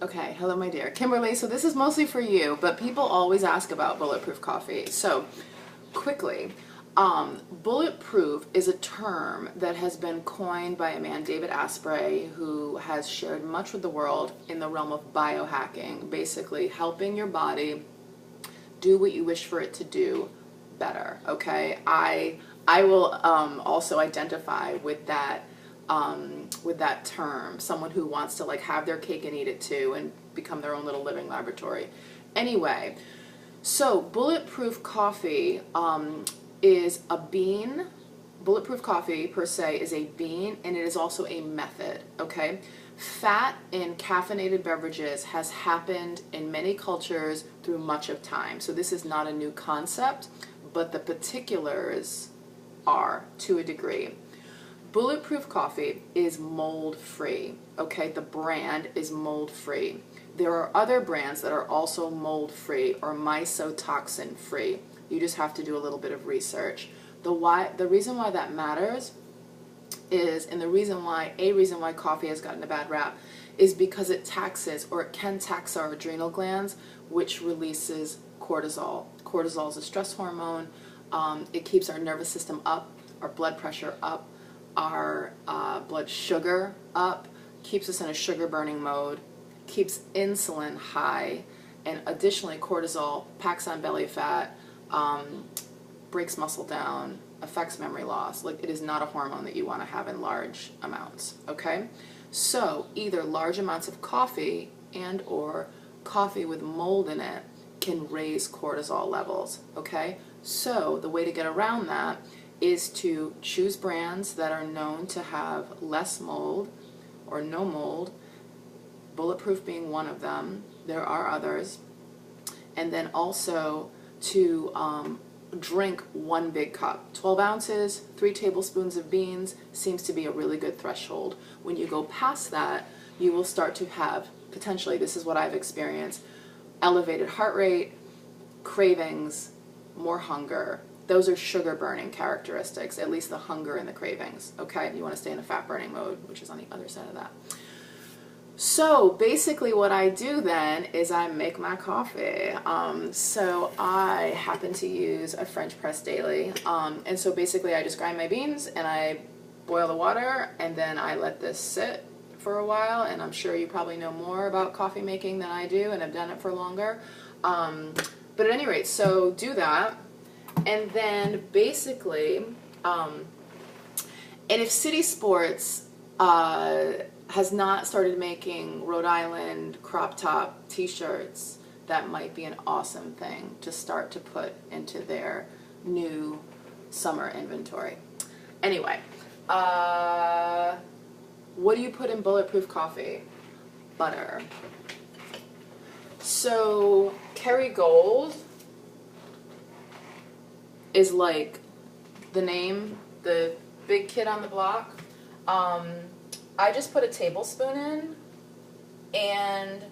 Okay, hello my dear. Kimberly, so this is mostly for you, but people always ask about Bulletproof Coffee. So, quickly, bulletproof is a term that has been coined by a man, David Asprey, who has shared much with the world in the realm of biohacking, basically helping your body do what you wish for it to do better, okay? I will also identify with that term, someone who wants to like have their cake and eat it too and become their own little living laboratory. Anyway, so Bulletproof Coffee is a bean. Bulletproof Coffee per se is a bean, and it is also a method, okay? Fat in caffeinated beverages has happened in many cultures through much of time. So this is not a new concept, but the particulars are to a degree. Bulletproof Coffee is mold free, okay? The brand is mold free. There are other brands that are also mold free or mycotoxin free. You just have to do a little bit of research. The reason why that matters is, and a reason why coffee has gotten a bad rap, is because it taxes, or it can tax, our adrenal glands, which releases cortisol. Cortisol is a stress hormone. It keeps our nervous system up, our blood pressure up, our blood sugar up, keeps us in a sugar burning mode, keeps insulin high, and additionally cortisol packs on belly fat, breaks muscle down, affects memory loss. Like, it is not a hormone that you want to have in large amounts, okay? So either large amounts of coffee and or coffee with mold in it can raise cortisol levels, okay? So the way to get around that is to choose brands that are known to have less mold or no mold, Bulletproof being one of them. There are others. And then also to drink one big cup. 12 ounces, 3 tablespoons of beans seems to be a really good threshold. When you go past that, you will start to have, potentially, this is what I've experienced, elevated heart rate, cravings, more hunger. Those are sugar burning characteristics, at least the hunger and the cravings, okay? You want to stay in a fat burning mode, which is on the other side of that. So basically what I do then is I make my coffee. So I happen to use a French press daily. And so basically I just grind my beans and I boil the water, and then I let this sit for a while. And I'm sure you probably know more about coffee making than I do, and have done it for longer. But at any rate, so do that. And then basically, and if City Sports has not started making Rhode Island crop top t-shirts, that might be an awesome thing to start to put into their new summer inventory. Anyway, what do you put in Bulletproof Coffee? Butter. So Kerrygold is like the name, the big kid on the block. I just put a tablespoon in, and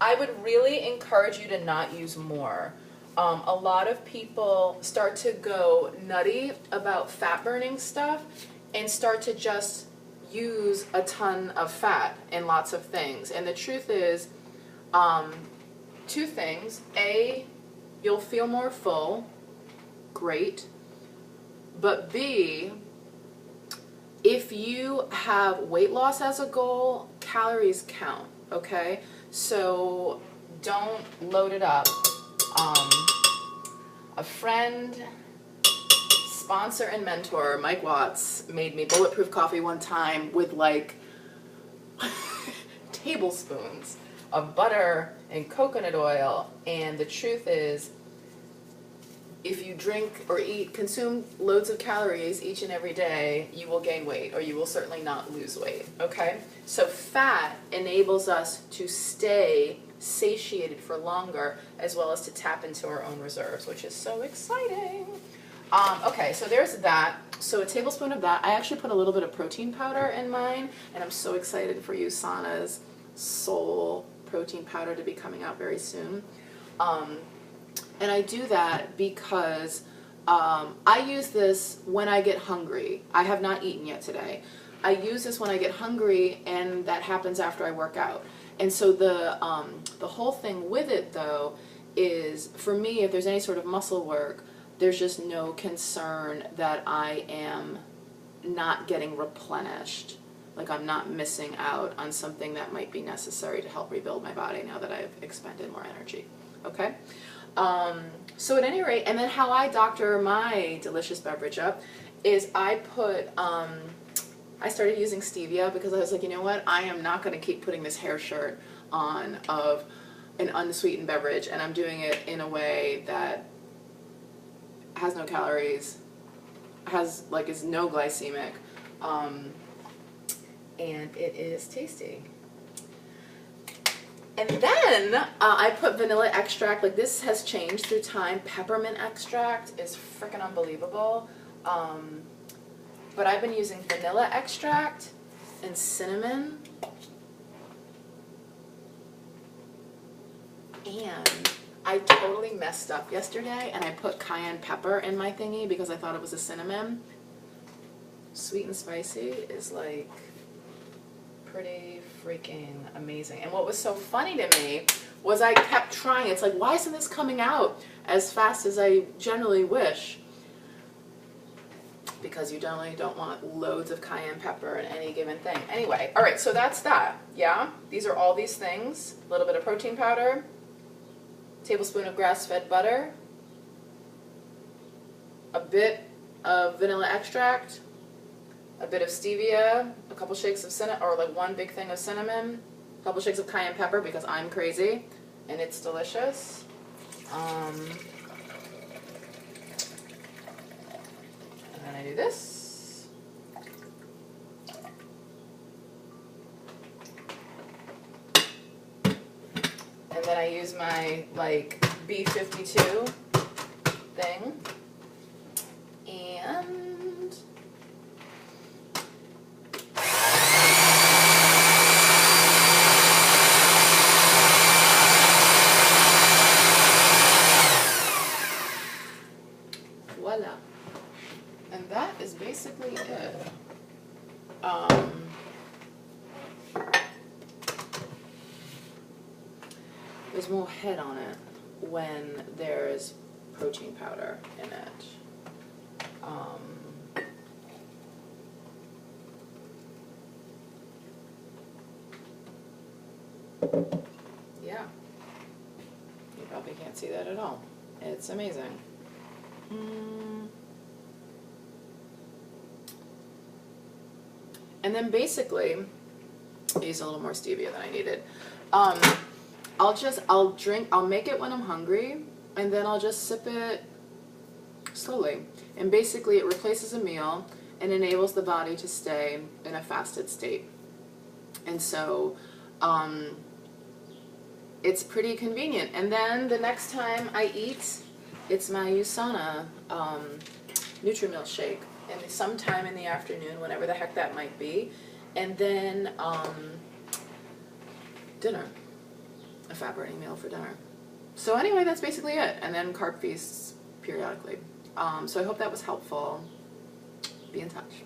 I would really encourage you to not use more. A lot of people start to go nutty about fat burning stuff and start to just use a ton of fat in lots of things. And the truth is, 2 things. A, you'll feel more full. Great. But B, if you have weight loss as a goal, calories count, okay? So don't load it up. A friend, sponsor and mentor, Mike Watts, made me Bulletproof Coffee one time with like tablespoons of butter and coconut oil, and the truth is, if you drink or consume loads of calories each and every day, you will gain weight, or you will certainly not lose weight, okay? So fat enables us to stay satiated for longer, as well as to tap into our own reserves, which is so exciting. Okay, so there's that. So a tablespoon of that. I actually put a little bit of protein powder in mine, and I'm so excited for USANA's Soul protein powder to be coming out very soon. And I do that because I use this when I get hungry. I have not eaten yet today. I use this when I get hungry, and that happens after I work out. And so the whole thing with it though is, for me, if there's any sort of muscle work, there's just no concern that I am not getting replenished. Like I'm not missing out on something that might be necessary to help rebuild my body now that I've expended more energy. Okay? So at any rate, and then how I doctor my delicious beverage up is I put, I started using stevia because I was like, you know what, I am not going to keep putting this hair shirt on of an unsweetened beverage, and I'm doing it in a way that has no calories, has like is no glycemic, and it is tasty. And then I put vanilla extract. Like this has changed through time. Peppermint extract is freaking unbelievable. But I've been using vanilla extract and cinnamon. And I totally messed up yesterday and I put cayenne pepper in my thingy because I thought it was a cinnamon. Sweet and spicy is like pretty freaking amazing. And what was so funny to me was I kept trying. It's like, why isn't this coming out as fast as I generally wish? Because you generally don't want loads of cayenne pepper in any given thing. Anyway, all right, so that's that, yeah? These are all these things. A little bit of protein powder, tablespoon of grass-fed butter, a bit of vanilla extract, a bit of stevia, a couple shakes of cinnamon, or like one big thing of cinnamon, a couple shakes of cayenne pepper because I'm crazy, and it's delicious. And then I do this. And then I use my like B52 thing. And voila. And that is basically it. There's more head on it when there's protein powder in it. Yeah. You probably can't see that at all. It's amazing. And then basically, I used a little more stevia than I needed. I'll make it when I'm hungry, and then I'll just sip it slowly. And basically it replaces a meal and enables the body to stay in a fasted state. And so, it's pretty convenient. And then the next time I eat, it's my USANA Nutri-Mill shake, and sometime in the afternoon, whenever the heck that might be, and then dinner, a fat-burning meal for dinner. So anyway, that's basically it, and then carb feasts periodically. So I hope that was helpful. Be in touch.